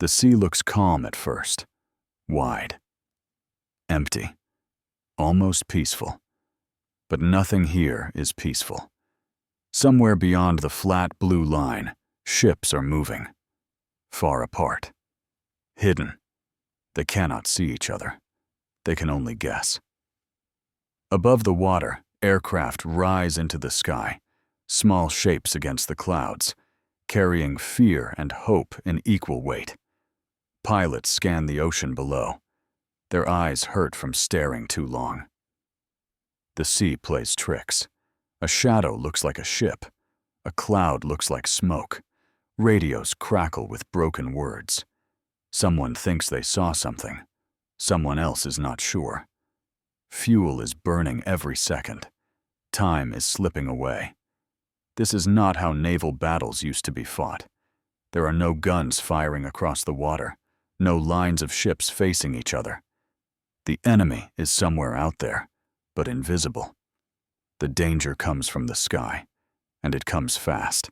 The sea looks calm at first, wide, empty, almost peaceful. But nothing here is peaceful. Somewhere beyond the flat blue line, ships are moving, far apart, hidden. They cannot see each other. They can only guess. Above the water, aircraft rise into the sky, small shapes against the clouds, carrying fear and hope in equal weight. Pilots scan the ocean below. Their eyes hurt from staring too long. The sea plays tricks. A shadow looks like a ship. A cloud looks like smoke. Radios crackle with broken words. Someone thinks they saw something. Someone else is not sure. Fuel is burning every second. Time is slipping away. This is not how naval battles used to be fought. There are no guns firing across the water, no lines of ships facing each other. The enemy is somewhere out there, but invisible. The danger comes from the sky, and it comes fast.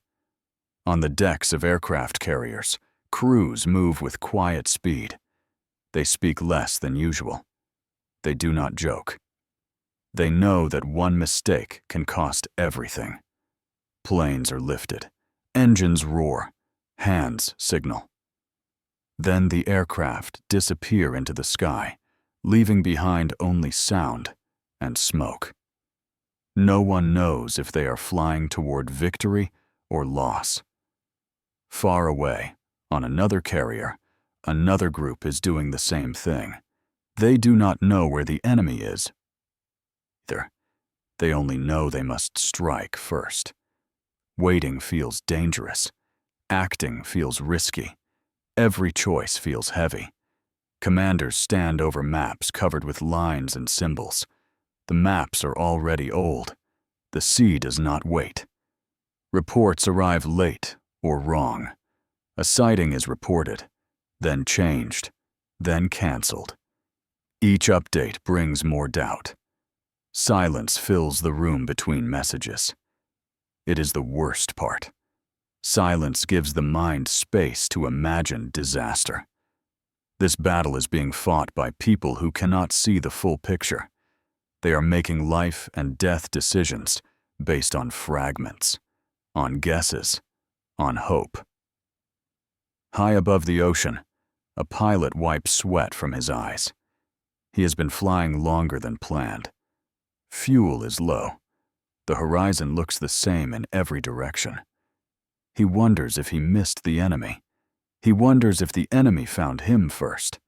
On the decks of aircraft carriers, crews move with quiet speed. They speak less than usual. They do not joke. They know that one mistake can cost everything. Planes are lifted. Engines roar. Hands signal. Then the aircraft disappear into the sky, leaving behind only sound and smoke. No one knows if they are flying toward victory or loss. Far away, on another carrier, another group is doing the same thing. They do not know where the enemy is either. They only know they must strike first. Waiting feels dangerous. Acting feels risky. Every choice feels heavy. Commanders stand over maps covered with lines and symbols. The maps are already old. The sea does not wait. Reports arrive late or wrong. A sighting is reported, then changed, then canceled. Each update brings more doubt. Silence fills the room between messages. It is the worst part. Silence gives the mind space to imagine disaster. This battle is being fought by people who cannot see the full picture. They are making life and death decisions based on fragments, on guesses, on hope. High above the ocean, a pilot wipes sweat from his eyes. He has been flying longer than planned. Fuel is low. The horizon looks the same in every direction. He wonders if he missed the enemy. He wonders if the enemy found him first.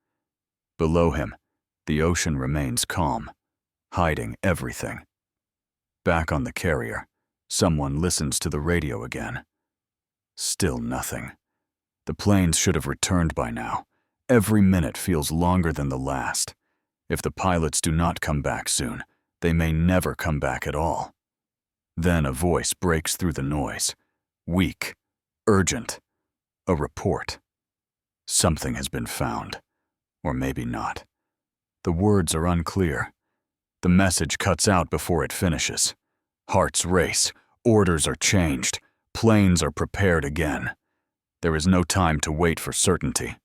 Below him, the ocean remains calm, hiding everything. Back on the carrier, someone listens to the radio again. Still nothing. The planes should have returned by now. Every minute feels longer than the last. If the pilots do not come back soon, they may never come back at all. Then a voice breaks through the noise. Weak, urgent. A report. Something has been found. Or maybe not. The words are unclear. The message cuts out before it finishes. Hearts race. Orders are changed. Planes are prepared again. There is no time to wait for certainty.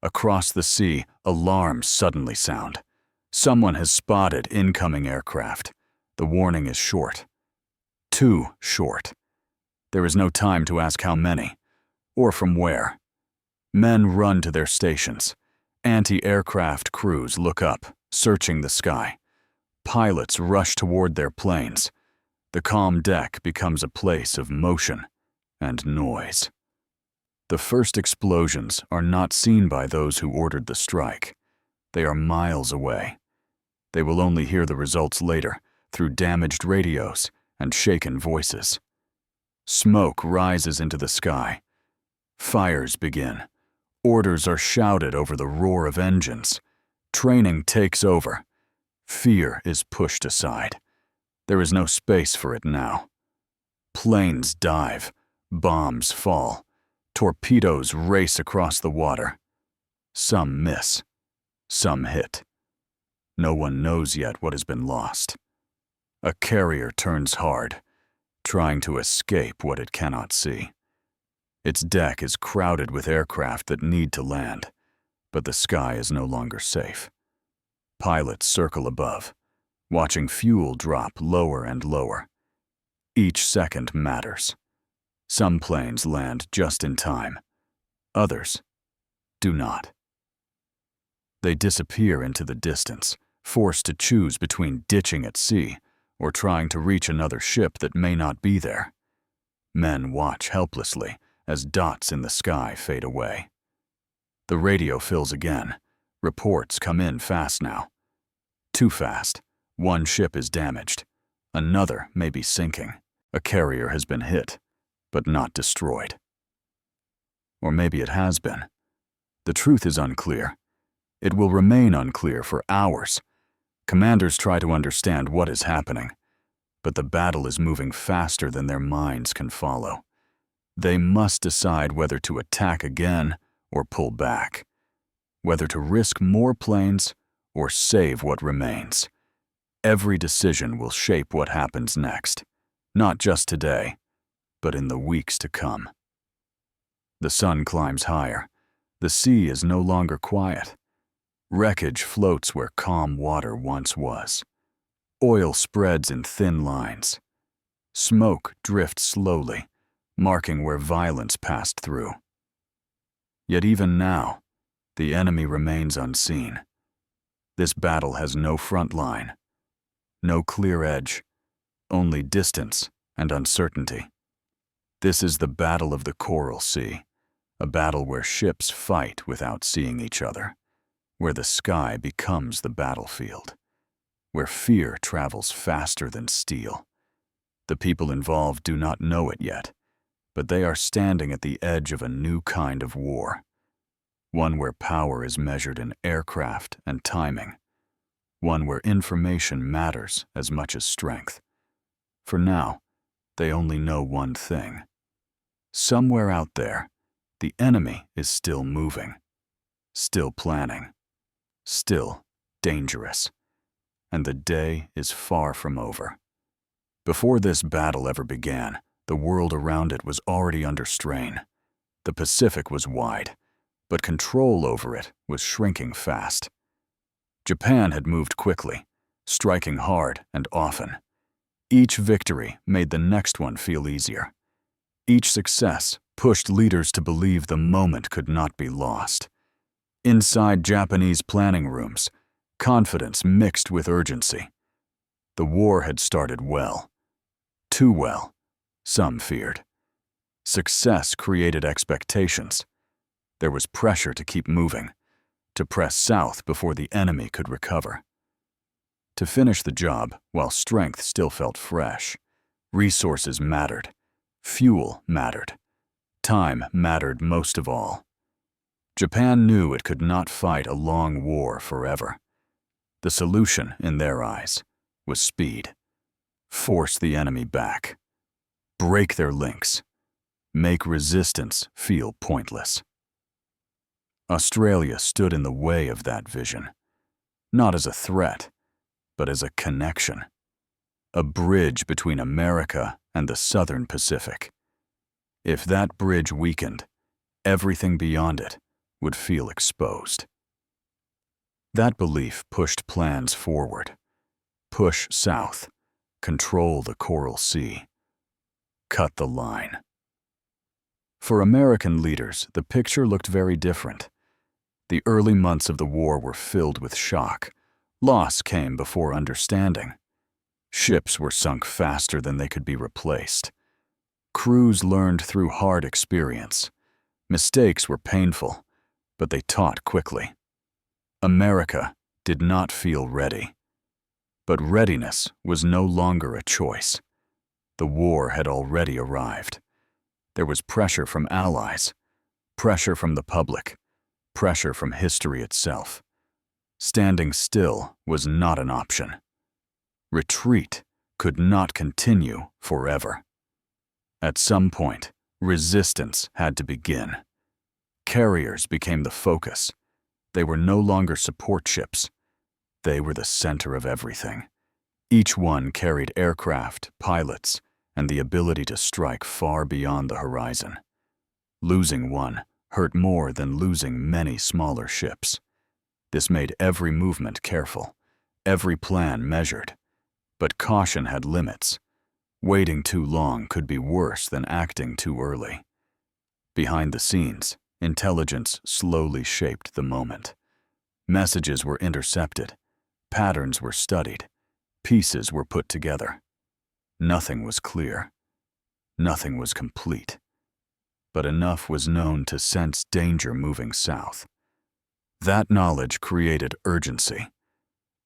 Across the sea, alarms suddenly sound. Someone has spotted incoming aircraft. The warning is short. Too short. There is no time to ask how many, or from where. Men run to their stations. Anti-aircraft crews look up, searching the sky. Pilots rush toward their planes. The calm deck becomes a place of motion and noise. The first explosions are not seen by those who ordered the strike. They are miles away. They will only hear the results later, through damaged radios and shaken voices. Smoke rises into the sky. Fires begin. Orders are shouted over the roar of engines. Training takes over. Fear is pushed aside. There is no space for it now. Planes dive. Bombs fall. Torpedoes race across the water. Some miss. Some hit. No one knows yet what has been lost. A carrier turns hard, trying to escape what it cannot see. Its deck is crowded with aircraft that need to land, but the sky is no longer safe. Pilots circle above, watching fuel drop lower and lower. Each second matters. Some planes land just in time. Others do not. They disappear into the distance, forced to choose between ditching at sea or trying to reach another ship that may not be there. Men watch helplessly as dots in the sky fade away. The radio fills again. Reports come in fast now. Too fast. One ship is damaged. Another may be sinking. A carrier has been hit, but not destroyed. Or maybe it has been. The truth is unclear. It will remain unclear for hours. Commanders try to understand what is happening, but the battle is moving faster than their minds can follow. They must decide whether to attack again or pull back, whether to risk more planes or save what remains. Every decision will shape what happens next, not just today, but in the weeks to come. The sun climbs higher. The sea is no longer quiet. Wreckage floats where calm water once was. Oil spreads in thin lines. Smoke drifts slowly, marking where violence passed through. Yet even now, the enemy remains unseen. This battle has no front line, no clear edge, only distance and uncertainty. This is the battle of the Coral Sea, a battle where ships fight without seeing each other, where the sky becomes the battlefield, where fear travels faster than steel. The people involved do not know it yet, but they are standing at the edge of a new kind of war, one where power is measured in aircraft and timing, one where information matters as much as strength. For now, they only know one thing. Somewhere out there, the enemy is still moving, still planning, still dangerous, and the day is far from over. Before this battle ever began, the world around it was already under strain. The Pacific was wide, but control over it was shrinking fast. Japan had moved quickly, striking hard and often. Each victory made the next one feel easier. Each success pushed leaders to believe the moment could not be lost. Inside Japanese planning rooms, confidence mixed with urgency. The war had started well. Too well, some feared. Success created expectations. There was pressure to keep moving, to press south before the enemy could recover. To finish the job while strength still felt fresh. Resources mattered. Fuel mattered. Time mattered most of all. Japan knew it could not fight a long war forever. The solution, in their eyes, was speed. Force the enemy back. Break their links. Make resistance feel pointless. Australia stood in the way of that vision, not as a threat, but as a connection, a bridge between America and the Southern Pacific. If that bridge weakened, everything beyond it would feel exposed. That belief pushed plans forward. Push south, control the Coral Sea, cut the line. For American leaders, the picture looked very different. The early months of the war were filled with shock. Loss came before understanding. Ships were sunk faster than they could be replaced. Crews learned through hard experience. Mistakes were painful, but they taught quickly. America did not feel ready. But readiness was no longer a choice. The war had already arrived. There was pressure from allies, pressure from the public, pressure from history itself. Standing still was not an option. Retreat could not continue forever. At some point, resistance had to begin. Carriers became the focus. They were no longer support ships. They were the center of everything. Each one carried aircraft, pilots, and the ability to strike far beyond the horizon. Losing one hurt more than losing many smaller ships. This made every movement careful, every plan measured. But caution had limits. Waiting too long could be worse than acting too early. Behind the scenes, intelligence slowly shaped the moment. Messages were intercepted, patterns were studied, pieces were put together. Nothing was clear. Nothing was complete. But enough was known to sense danger moving south. That knowledge created urgency.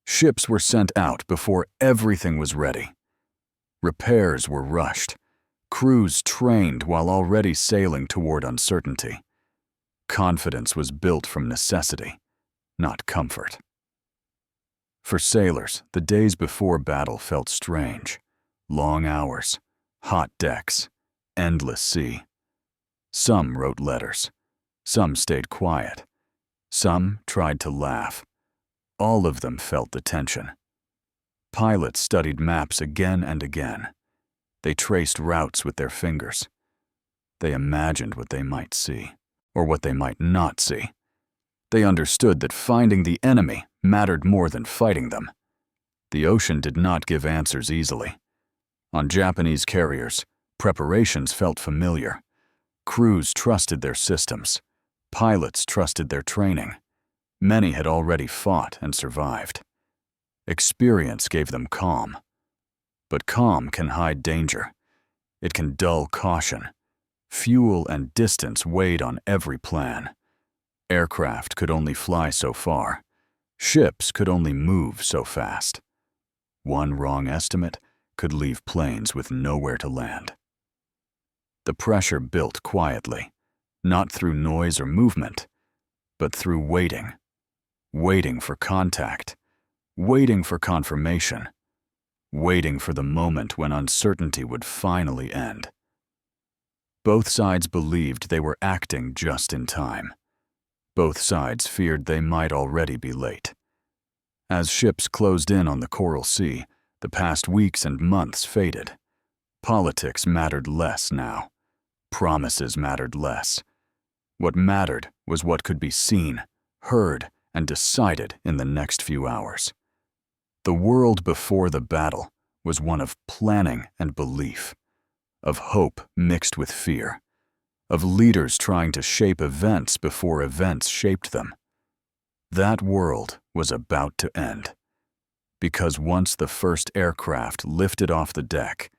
Ships were sent out before everything was ready. Repairs were rushed. Crews trained while already sailing toward uncertainty. Confidence was built from necessity, not comfort. For sailors, the days before battle felt strange. Long hours, hot decks, endless sea. Some wrote letters. Some stayed quiet. Some tried to laugh. All of them felt the tension. Pilots studied maps again and again. They traced routes with their fingers. They imagined what they might see, or what they might not see. They understood that finding the enemy mattered more than fighting them. The ocean did not give answers easily. On Japanese carriers, preparations felt familiar. Crews trusted their systems. Pilots trusted their training. Many had already fought and survived. Experience gave them calm. But calm can hide danger. It can dull caution. Fuel and distance weighed on every plan. Aircraft could only fly so far. Ships could only move so fast. One wrong estimate could leave planes with nowhere to land. The pressure built quietly, not through noise or movement, but through waiting. Waiting for contact. Waiting for confirmation. Waiting for the moment when uncertainty would finally end. Both sides believed they were acting just in time. Both sides feared they might already be late. As ships closed in on the Coral Sea, the past weeks and months faded. Politics mattered less now. Promises mattered less. What mattered was what could be seen, heard, and decided in the next few hours. The world before the battle was one of planning and belief, of hope mixed with fear, of leaders trying to shape events before events shaped them. That world was about to end, because once the first aircraft lifted off the deck,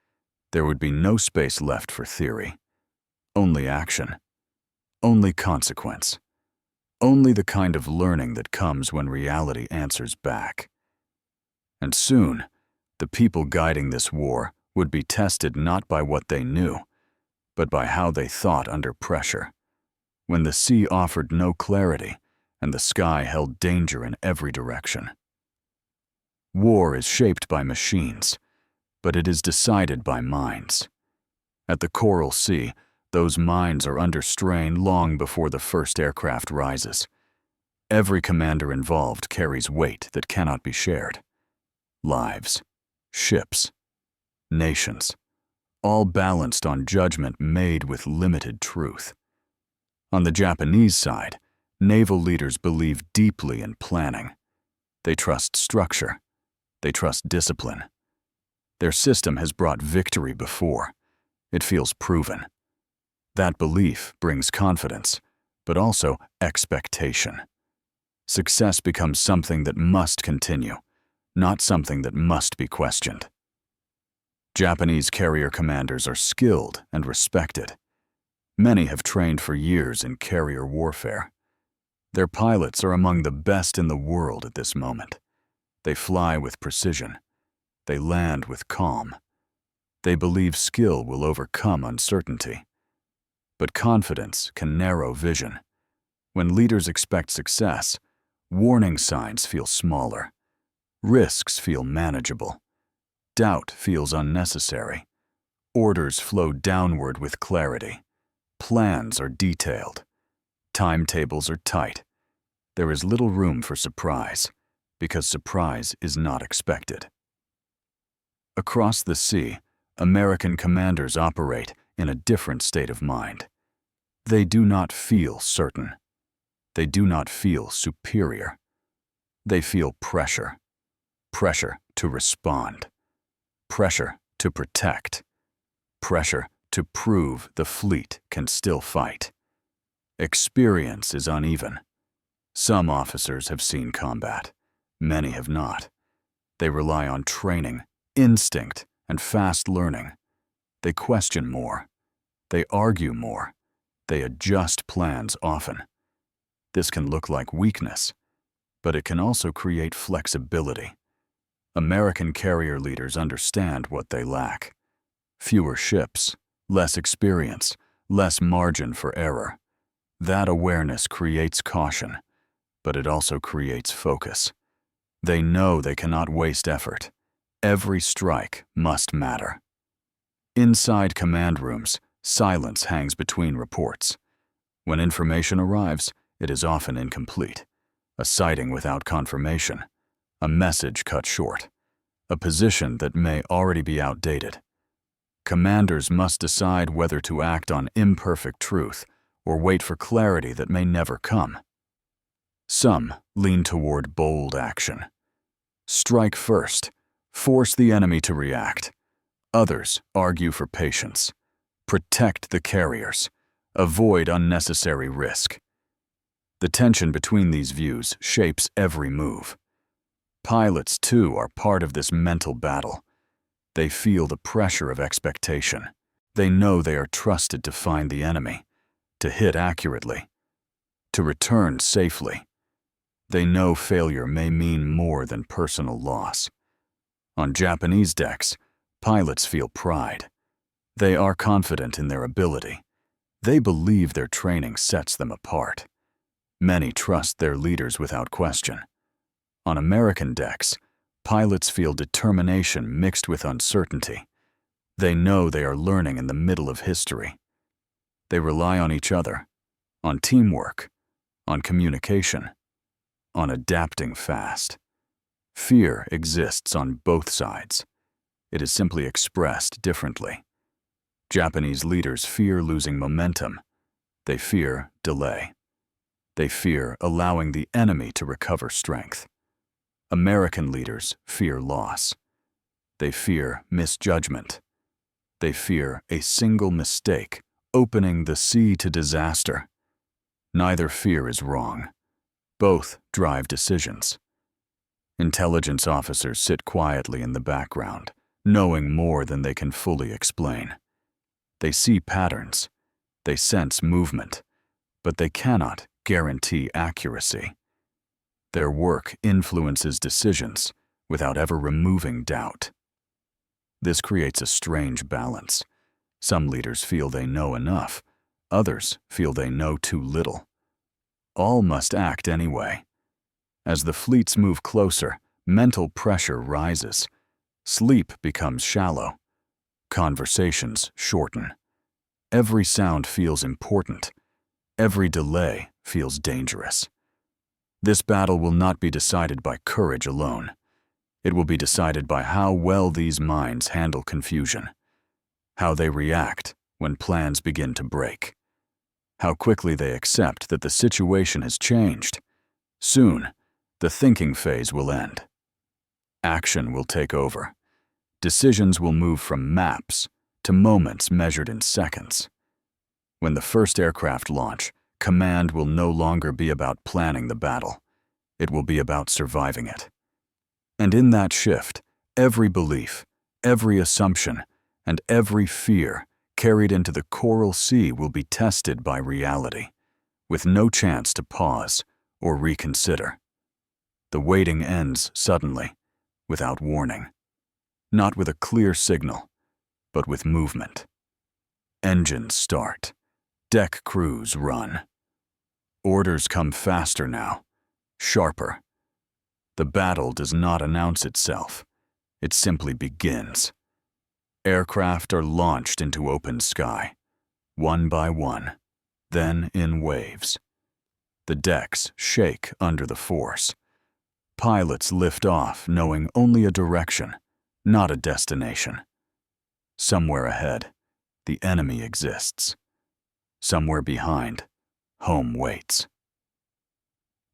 there would be no space left for theory. Only action. Only consequence. Only the kind of learning that comes when reality answers back. And soon, the people guiding this war would be tested not by what they knew, but by how they thought under pressure. When the sea offered no clarity and the sky held danger in every direction. War is shaped by machines, but it is decided by minds. At the Coral Sea, those minds are under strain long before the first aircraft rises. Every commander involved carries weight that cannot be shared. Lives, ships, nations, all balanced on judgment made with limited truth. On the Japanese side, naval leaders believe deeply in planning. They trust structure. They trust discipline. Their system has brought victory before. It feels proven. That belief brings confidence, but also expectation. Success becomes something that must continue, not something that must be questioned. Japanese carrier commanders are skilled and respected. Many have trained for years in carrier warfare. Their pilots are among the best in the world at this moment. They fly with precision. They land with calm. They believe skill will overcome uncertainty. But confidence can narrow vision. When leaders expect success, warning signs feel smaller. Risks feel manageable. Doubt feels unnecessary. Orders flow downward with clarity. Plans are detailed. Timetables are tight. There is little room for surprise, because surprise is not expected. Across the sea, American commanders operate in a different state of mind. They do not feel certain. They do not feel superior. They feel pressure. Pressure to respond. Pressure to protect. Pressure to prove the fleet can still fight. Experience is uneven. Some officers have seen combat. Many have not. They rely on training, instinct, and fast learning. They question more. They argue more. They adjust plans often. This can look like weakness, but it can also create flexibility. American carrier leaders understand what they lack. Fewer ships, less experience, less margin for error. That awareness creates caution, but it also creates focus. They know they cannot waste effort. Every strike must matter. Inside command rooms, silence hangs between reports. When information arrives, it is often incomplete. A sighting without confirmation, a message cut short, a position that may already be outdated. Commanders must decide whether to act on imperfect truth or wait for clarity that may never come. Some lean toward bold action. Strike first, force the enemy to react. Others argue for patience. Protect the carriers. Avoid unnecessary risk. The tension between these views shapes every move. Pilots, too, are part of this mental battle. They feel the pressure of expectation. They know they are trusted to find the enemy, to hit accurately, to return safely. They know failure may mean more than personal loss. On Japanese decks, pilots feel pride. They are confident in their ability. They believe their training sets them apart. Many trust their leaders without question. On American decks, pilots feel determination mixed with uncertainty. They know they are learning in the middle of history. They rely on each other, on teamwork, on communication, on adapting fast. Fear exists on both sides. It is simply expressed differently. Japanese leaders fear losing momentum. They fear delay. They fear allowing the enemy to recover strength. American leaders fear loss. They fear misjudgment. They fear a single mistake opening the sea to disaster. Neither fear is wrong. Both drive decisions. Intelligence officers sit quietly in the background, knowing more than they can fully explain. They see patterns. They sense movement, but they cannot guarantee accuracy. Their work influences decisions without ever removing doubt. This creates a strange balance. Some leaders feel they know enough. Others feel they know too little. All must act anyway. As the fleets move closer, mental pressure rises. Sleep becomes shallow. Conversations shorten. Every sound feels important. Every delay feels dangerous. This battle will not be decided by courage alone. It will be decided by how well these minds handle confusion, how they react when plans begin to break, how quickly they accept that the situation has changed. Soon, the thinking phase will end. Action will take over. Decisions will move from maps to moments measured in seconds. When the first aircraft launch, command will no longer be about planning the battle. It will be about surviving it. And in that shift, every belief, every assumption, and every fear carried into the coral sea will be tested by reality, with no chance to pause or reconsider. The waiting ends suddenly, without warning. Not with a clear signal, but with movement. Engines start. Deck crews run. Orders come faster now, sharper. The battle does not announce itself. It simply begins. Aircraft are launched into open sky, one by one, then in waves. The decks shake under the force. Pilots lift off knowing only a direction, not a destination. Somewhere ahead, the enemy exists. somewhere behind, home waits.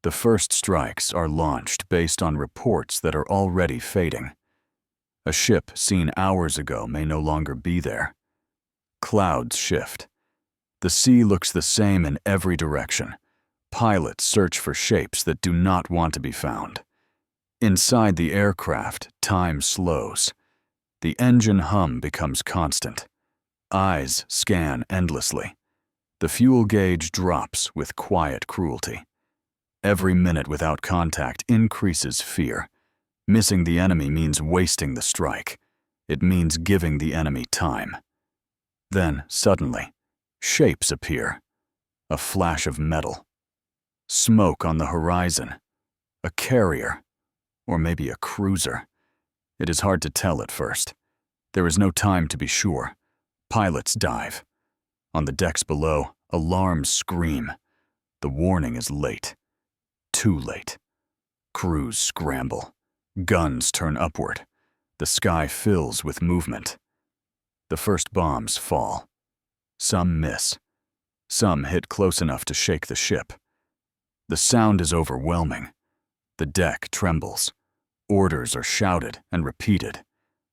The first strikes are launched based on reports that are already fading. A ship seen hours ago may no longer be there. Clouds shift. The sea looks the same in every direction. Pilots search for shapes that do not want to be found. Inside the aircraft, time slows. The engine hum becomes constant. Eyes scan endlessly. The fuel gauge drops with quiet cruelty. Every minute without contact increases fear. Missing the enemy means wasting the strike. It means giving the enemy time. Then, suddenly, shapes appear. A flash of metal. Smoke on the horizon. A carrier. Or maybe a cruiser. It is hard to tell at first. There is no time to be sure. Pilots dive. On the decks below, alarms scream. The warning is late. Too late. Crews scramble. Guns turn upward. The sky fills with movement. The first bombs fall. Some miss. Some hit close enough to shake the ship. The sound is overwhelming. The deck trembles. Orders are shouted and repeated.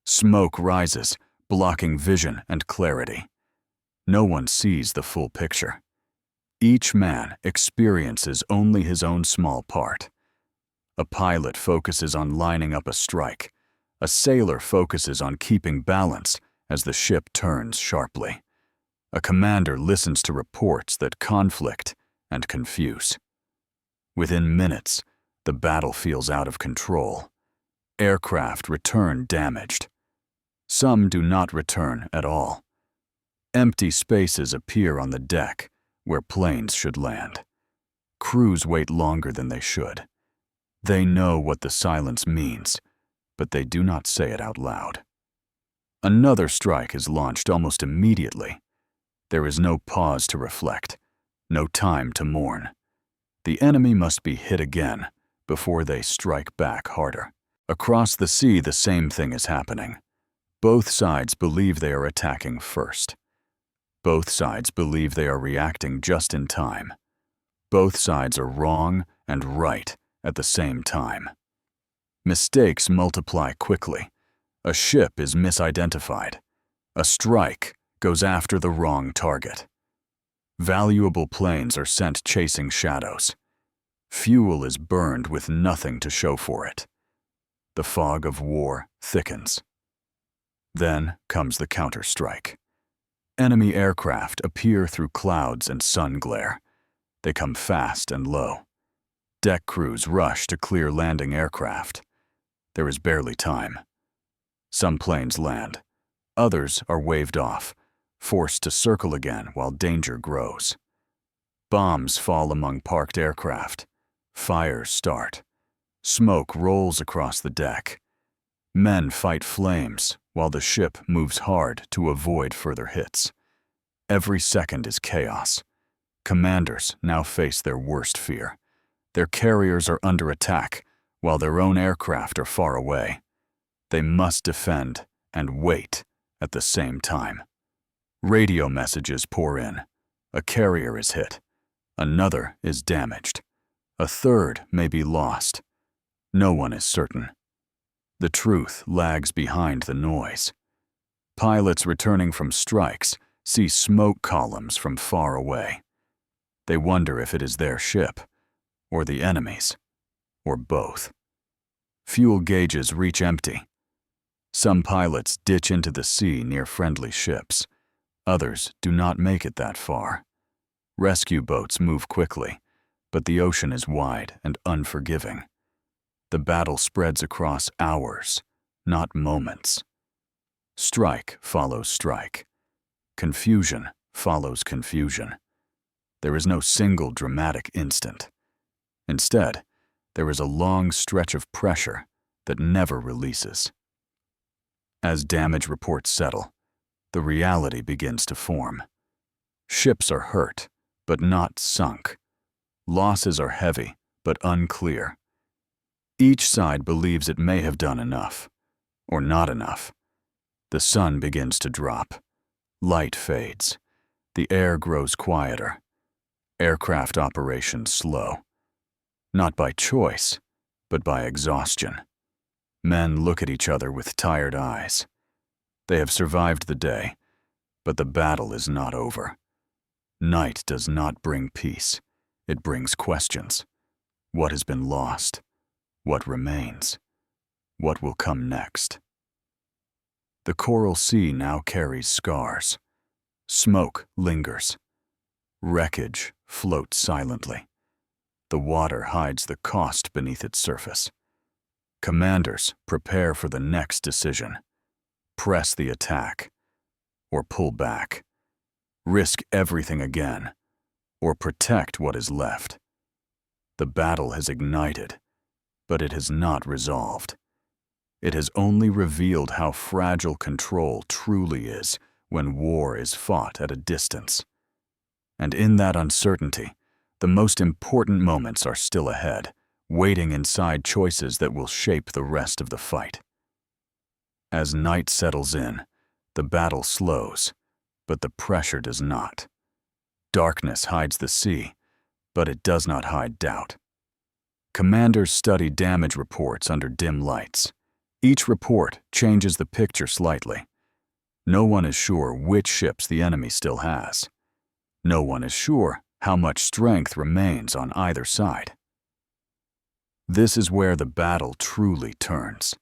Smoke rises, blocking vision and clarity. No one sees the full picture. Each man experiences only his own small part. A pilot focuses on lining up a strike. A sailor focuses on keeping balance as the ship turns sharply. A commander listens to reports that conflict and confuse. Within minutes, the battle feels out of control. Aircraft return damaged. Some do not return at all. Empty spaces appear on the deck where planes should land. Crews wait longer than they should. They know what the silence means, but they do not say it out loud. Another strike is launched almost immediately. There is no pause to reflect, no time to mourn. The enemy must be hit again before they strike back harder. Across the sea, the same thing is happening. Both sides believe they are attacking first. Both sides believe they are reacting just in time. Both sides are wrong and right at the same time. Mistakes multiply quickly. A ship is misidentified. A strike goes after the wrong target. Valuable planes are sent chasing shadows. Fuel is burned with nothing to show for it. The fog of war thickens. Then comes the counterstrike. Enemy aircraft appear through clouds and sun glare. They come fast and low. Deck crews rush to clear landing aircraft. There is barely time. Some planes land. Others are waved off, forced to circle again while danger grows. Bombs fall among parked aircraft. Fires start. Smoke rolls across the deck. Men fight flames while the ship moves hard to avoid further hits. Every second is chaos. Commanders now face their worst fear. Their carriers are under attack while their own aircraft are far away. They must defend and wait at the same time. Radio messages pour in. A carrier is hit. Another is damaged. A third may be lost. No one is certain. The truth lags behind the noise. Pilots returning from strikes see smoke columns from far away. They wonder if it is their ship, or the enemy's, or both. Fuel gauges reach empty. Some pilots ditch into the sea near friendly ships. Others do not make it that far. Rescue boats move quickly, but the ocean is wide and unforgiving. The battle spreads across hours, not moments. Strike follows strike. Confusion follows confusion. There is no single dramatic instant. Instead, there is a long stretch of pressure that never releases. As damage reports settle, the reality begins to form. Ships are hurt, but not sunk. Losses are heavy, but unclear. Each side believes it may have done enough, or not enough. The sun begins to drop. Light fades. The air grows quieter. Aircraft operations slow. Not by choice, but by exhaustion. Men look at each other with tired eyes. They have survived the day, but the battle is not over. Night does not bring peace. It brings questions. What has been lost? What remains? What will come next? The Coral Sea now carries scars. Smoke lingers. Wreckage floats silently. The water hides the cost beneath its surface. Commanders prepare for the next decision. Press the attack, or pull back. Risk everything again, or protect what is left. The battle has ignited, but it has not resolved. It has only revealed how fragile control truly is when war is fought at a distance. And in that uncertainty, the most important moments are still ahead, waiting inside choices that will shape the rest of the fight. As night settles in, the battle slows, but the pressure does not. Darkness hides the sea, but it does not hide doubt. Commanders study damage reports under dim lights. Each report changes the picture slightly. No one is sure which ships the enemy still has. No one is sure how much strength remains on either side. This is where the battle truly turns.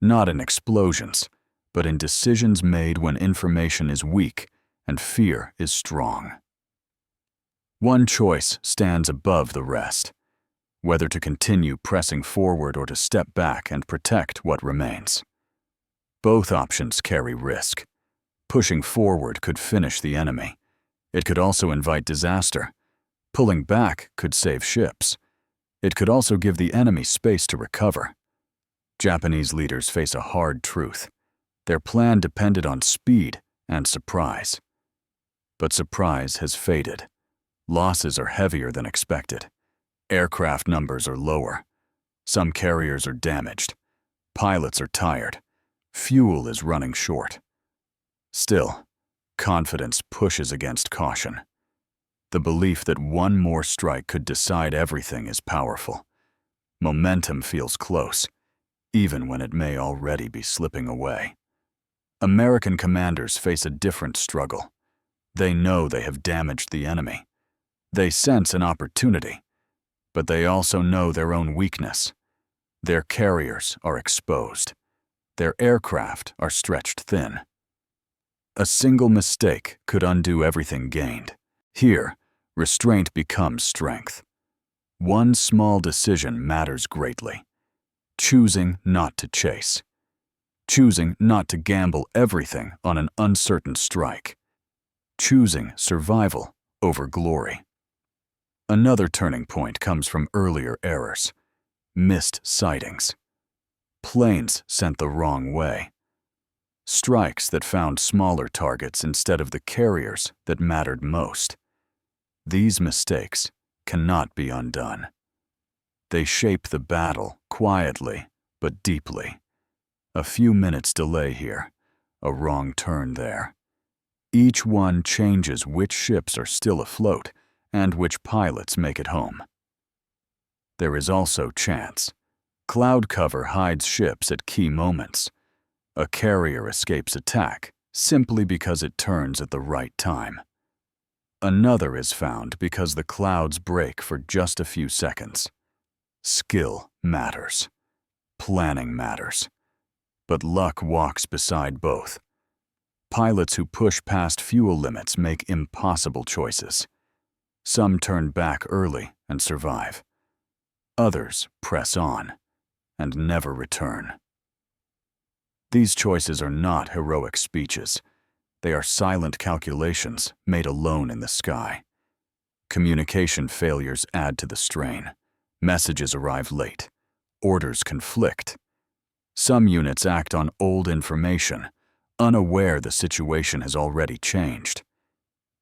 Not in explosions, but in decisions made when information is weak and fear is strong. One choice stands above the rest, whether to continue pressing forward or to step back and protect what remains. Both options carry risk. Pushing forward could finish the enemy. It could also invite disaster. Pulling back could save ships. It could also give the enemy space to recover. Japanese leaders face a hard truth. Their plan depended on speed and surprise. But surprise has faded. Losses are heavier than expected. Aircraft numbers are lower. Some carriers are damaged. Pilots are tired. Fuel is running short. Still, confidence pushes against caution. The belief that one more strike could decide everything is powerful. Momentum feels close, even when it may already be slipping away. American commanders face a different struggle. They know they have damaged the enemy. They sense an opportunity, but they also know their own weakness. Their carriers are exposed. Their aircraft are stretched thin. A single mistake could undo everything gained. Here, restraint becomes strength. One small decision matters greatly. Choosing not to chase. Choosing not to gamble everything on an uncertain strike. Choosing survival over glory. Another turning point comes from earlier errors. Missed sightings. Planes sent the wrong way. Strikes that found smaller targets instead of the carriers that mattered most. These mistakes cannot be undone. They shape the battle quietly but deeply. A few minutes delay here, a wrong turn there. Each one changes which ships are still afloat and which pilots make it home. There is also chance. Cloud cover hides ships at key moments. A carrier escapes attack simply because it turns at the right time. Another is found because the clouds break for just a few seconds. Skill matters. Planning matters. But luck walks beside both. Pilots who push past fuel limits make impossible choices. Some turn back early and survive. Others press on and never return. These choices are not heroic speeches. They are silent calculations made alone in the sky. Communication failures add to the strain. Messages arrive late. Orders conflict. Some units act on old information, unaware the situation has already changed.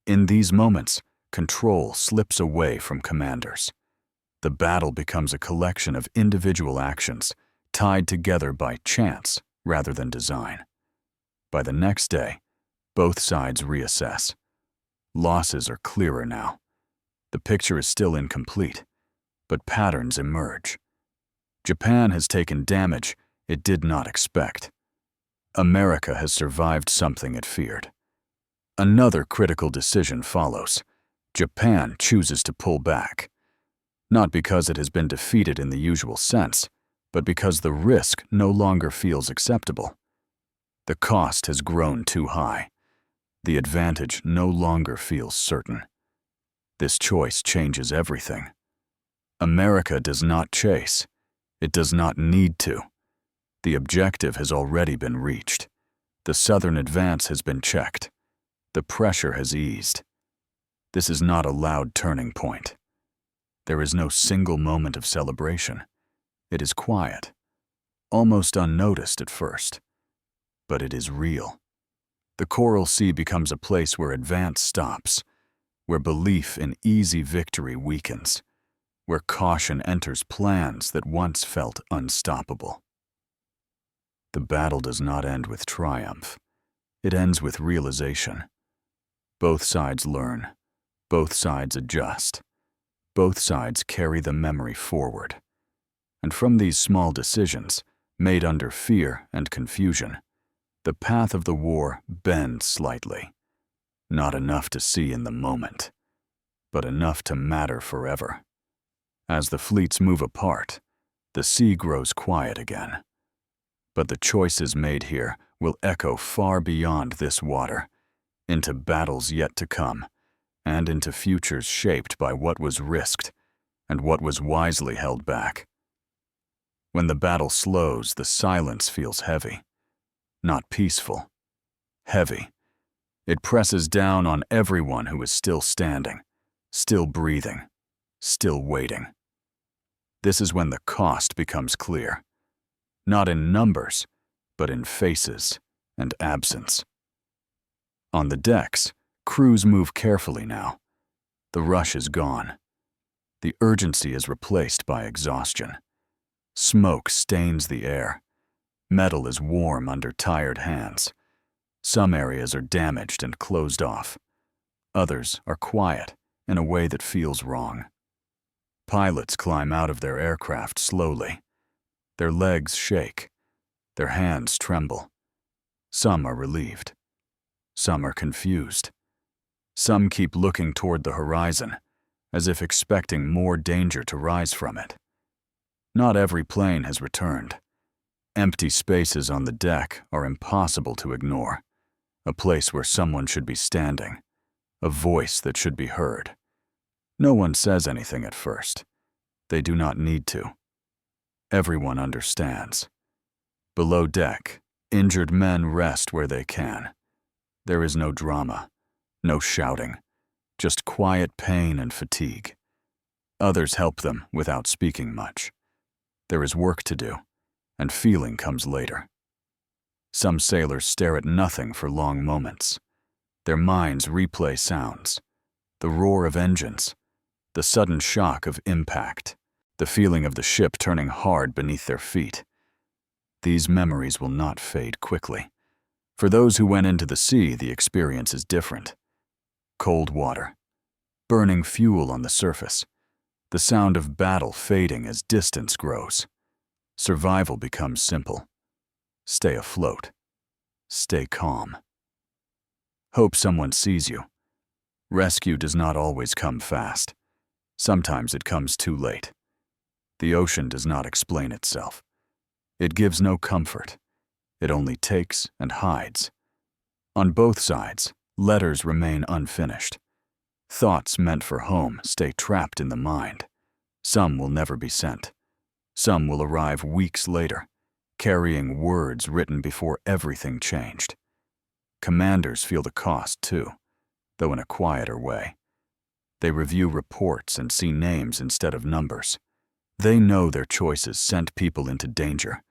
In these moments, control slips away from commanders. The battle becomes a collection of individual actions, tied together by chance rather than design. By the next day, both sides reassess. Losses are clearer now. The picture is still incomplete, but patterns emerge. Japan has taken damage it did not expect. America has survived something it feared. Another critical decision follows. Japan chooses to pull back. Not because it has been defeated in the usual sense, but because the risk no longer feels acceptable. The cost has grown too high. The advantage no longer feels certain. This choice changes everything. America does not chase. It does not need to. The objective has already been reached. The southern advance has been checked. The pressure has eased. This is not a loud turning point. There is no single moment of celebration. It is quiet, almost unnoticed at first. But it is real. The Coral Sea becomes a place where advance stops, where belief in easy victory weakens, where caution enters plans that once felt unstoppable. The battle does not end with triumph. It ends with realization. Both sides learn. Both sides adjust. Both sides carry the memory forward. And from these small decisions, made under fear and confusion, the path of the war bends slightly. Not enough to see in the moment, but enough to matter forever. As the fleets move apart, the sea grows quiet again. But the choices made here will echo far beyond this water, into battles yet to come, and into futures shaped by what was risked and what was wisely held back. When the battle slows, the silence feels heavy. Not peaceful, heavy. It presses down on everyone who is still standing, still breathing, still waiting. This is when the cost becomes clear. Not in numbers, but in faces and absence. On the decks, crews move carefully now. The rush is gone. The urgency is replaced by exhaustion. Smoke stains the air. Metal is warm under tired hands. Some areas are damaged and closed off. Others are quiet in a way that feels wrong. Pilots climb out of their aircraft slowly. Their legs shake. Their hands tremble. Some are relieved. Some are confused. Some keep looking toward the horizon, as if expecting more danger to rise from it. Not every plane has returned. Empty spaces on the deck are impossible to ignore. A place where someone should be standing. A voice that should be heard. No one says anything at first. They do not need to. Everyone understands. Below deck, injured men rest where they can. There is no drama, no shouting, just quiet pain and fatigue. Others help them without speaking much. There is work to do, and feeling comes later. Some sailors stare at nothing for long moments. Their minds replay sounds, the roar of engines, the sudden shock of impact, the feeling of the ship turning hard beneath their feet. These memories will not fade quickly. For those who went into the sea, the experience is different. Cold water, burning fuel on the surface, the sound of battle fading as distance grows. Survival becomes simple. Stay afloat. Stay calm. Hope someone sees you. Rescue does not always come fast. Sometimes it comes too late. The ocean does not explain itself. It gives no comfort. It only takes and hides. On both sides, letters remain unfinished. Thoughts meant for home stay trapped in the mind. Some will never be sent. Some will arrive weeks later, carrying words written before everything changed. Commanders feel the cost too, though in a quieter way. They review reports and see names instead of numbers. They know their choices sent people into danger.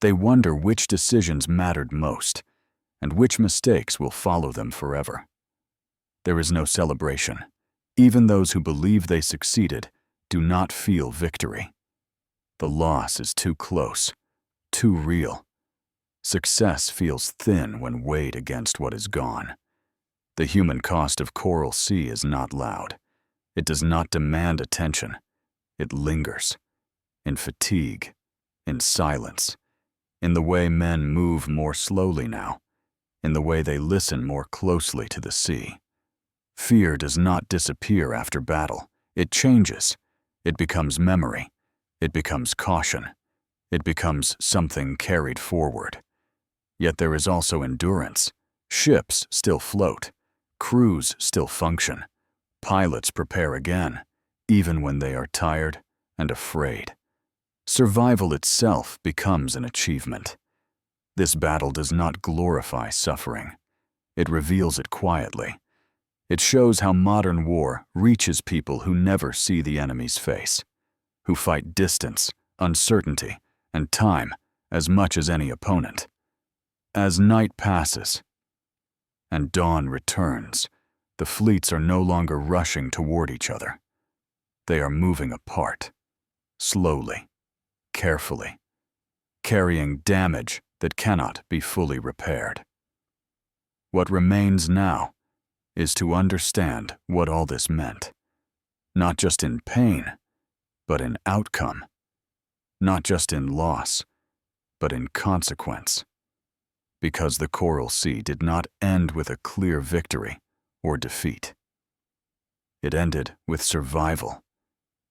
They wonder which decisions mattered most, and which mistakes will follow them forever. There is no celebration. Even those who believe they succeeded do not feel victory. The loss is too close, too real. Success feels thin when weighed against what is gone. The human cost of Coral Sea is not loud. It does not demand attention. It lingers. In fatigue, in silence, in the way men move more slowly now, in the way they listen more closely to the sea. Fear does not disappear after battle. It changes. It becomes memory. It becomes caution. It becomes something carried forward. Yet there is also endurance. Ships still float. Crews still function. Pilots prepare again, even when they are tired and afraid. Survival itself becomes an achievement. This battle does not glorify suffering. It reveals it quietly. It shows how modern war reaches people who never see the enemy's face, who fight distance, uncertainty, and time as much as any opponent. As night passes and dawn returns, the fleets are no longer rushing toward each other. They are moving apart, slowly, carefully, carrying damage that cannot be fully repaired. What remains now is to understand what all this meant, not just in pain, but in outcome, not just in loss, but in consequence. Because the Coral Sea did not end with a clear victory or defeat. It ended with survival,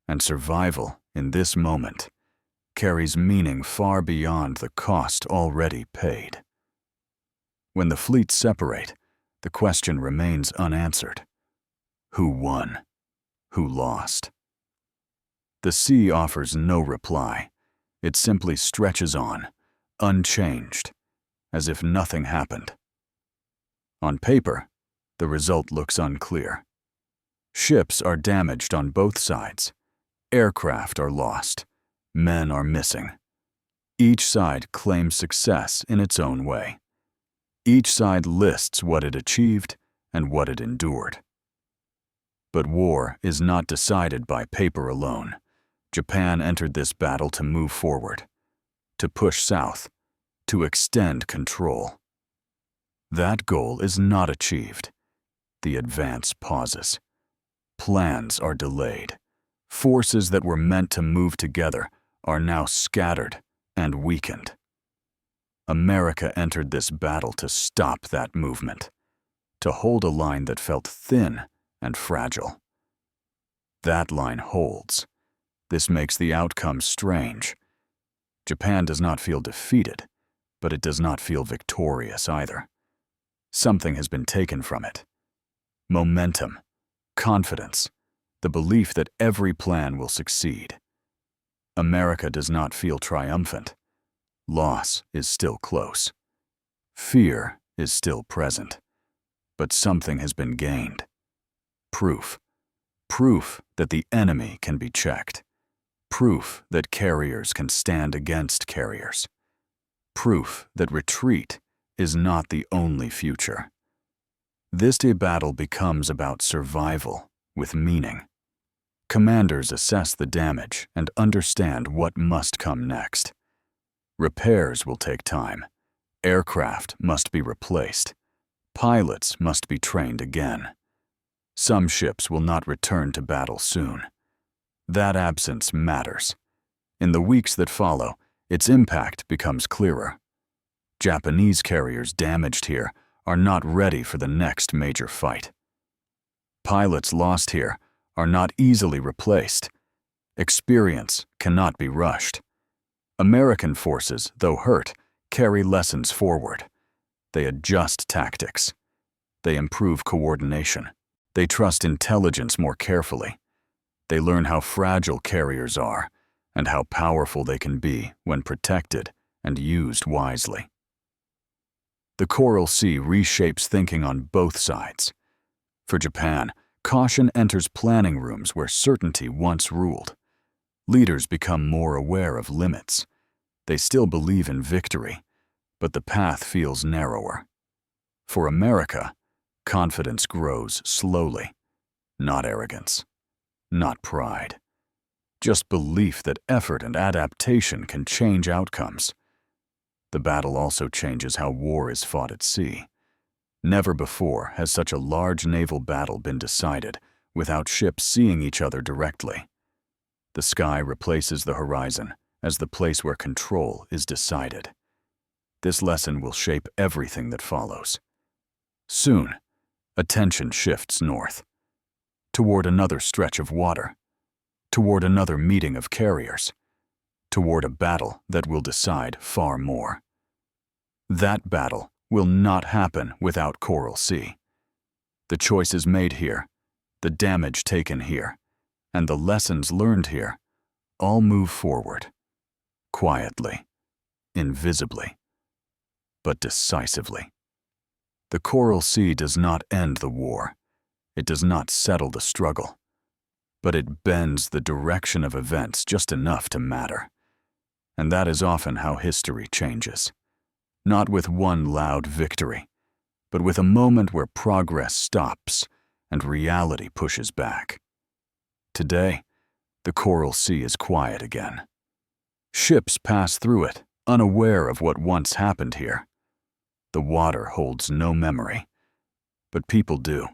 and survival in this moment carries meaning far beyond the cost already paid. When the fleets separate, the question remains unanswered. Who won? Who lost? The sea offers no reply. It simply stretches on, unchanged, as if nothing happened. On paper, the result looks unclear. Ships are damaged on both sides. Aircraft are lost. Men are missing. Each side claims success in its own way. Each side lists what it achieved and what it endured. But war is not decided by paper alone. Japan entered this battle to move forward, to push south, to extend control. That goal is not achieved. The advance pauses. Plans are delayed. Forces that were meant to move together are now scattered and weakened. America entered this battle to stop that movement, to hold a line that felt thin and fragile. That line holds. This makes the outcome strange. Japan does not feel defeated, but it does not feel victorious either. Something has been taken from it. Momentum, confidence, the belief that every plan will succeed. America does not feel triumphant. Loss is still close. Fear is still present. But something has been gained. Proof. Proof that the enemy can be checked. Proof that carriers can stand against carriers. Proof that retreat is not the only future. This day battle becomes about survival with meaning. Commanders assess the damage and understand what must come next. Repairs will take time. Aircraft must be replaced. Pilots must be trained again. Some ships will not return to battle soon. That absence matters. In the weeks that follow, its impact becomes clearer. Japanese carriers damaged here are not ready for the next major fight. Pilots lost here are not easily replaced. Experience cannot be rushed. American forces, though hurt, carry lessons forward. They adjust tactics. They improve coordination. They trust intelligence more carefully. They learn how fragile carriers are and how powerful they can be when protected and used wisely. The Coral Sea reshapes thinking on both sides. For Japan, caution enters planning rooms where certainty once ruled. Leaders become more aware of limits. They still believe in victory, but the path feels narrower. For America, confidence grows slowly, not arrogance, not pride. Just belief that effort and adaptation can change outcomes. The battle also changes how war is fought at sea. Never before has such a large naval battle been decided without ships seeing each other directly. The sky replaces the horizon as the place where control is decided. This lesson will shape everything that follows. Soon, attention shifts north, toward another stretch of water, toward another meeting of carriers, toward a battle that will decide far more. That battle will not happen without Coral Sea. The choices made here, the damage taken here, and the lessons learned here all move forward, quietly, invisibly, but decisively. The Coral Sea does not end the war. It does not settle the struggle, but it bends the direction of events just enough to matter. And that is often how history changes. Not with one loud victory, but with a moment where progress stops and reality pushes back. Today, the Coral Sea is quiet again. Ships pass through it, unaware of what once happened here. The water holds no memory, but people do.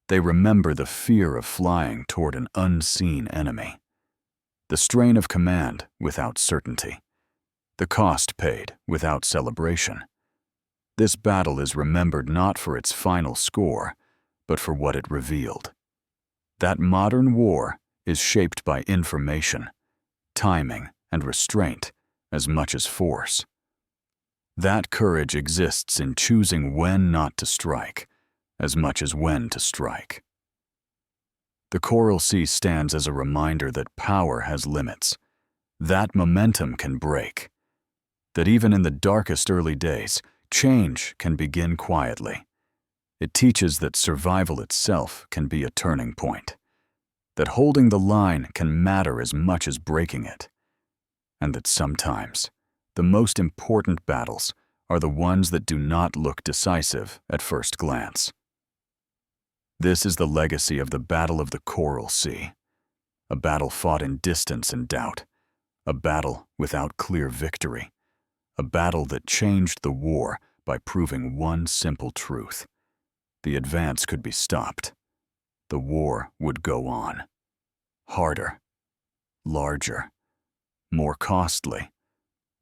They remember the fear of flying toward an unseen enemy, the strain of command without certainty, the cost paid without celebration. This battle is remembered not for its final score, but for what it revealed. That modern war is shaped by information, timing, and restraint as much as force. That courage exists in choosing when not to strike, as much as when to strike. The Coral Sea stands as a reminder that power has limits, that momentum can break, that even in the darkest early days, change can begin quietly. It teaches that survival itself can be a turning point, that holding the line can matter as much as breaking it, and that sometimes the most important battles are the ones that do not look decisive at first glance. This is the legacy of the Battle of the Coral Sea, a battle fought in distance and doubt, a battle without clear victory, a battle that changed the war by proving one simple truth. The advance could be stopped. The war would go on. Harder, larger, more costly.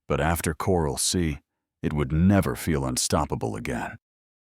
But after Coral Sea, it would never feel unstoppable again.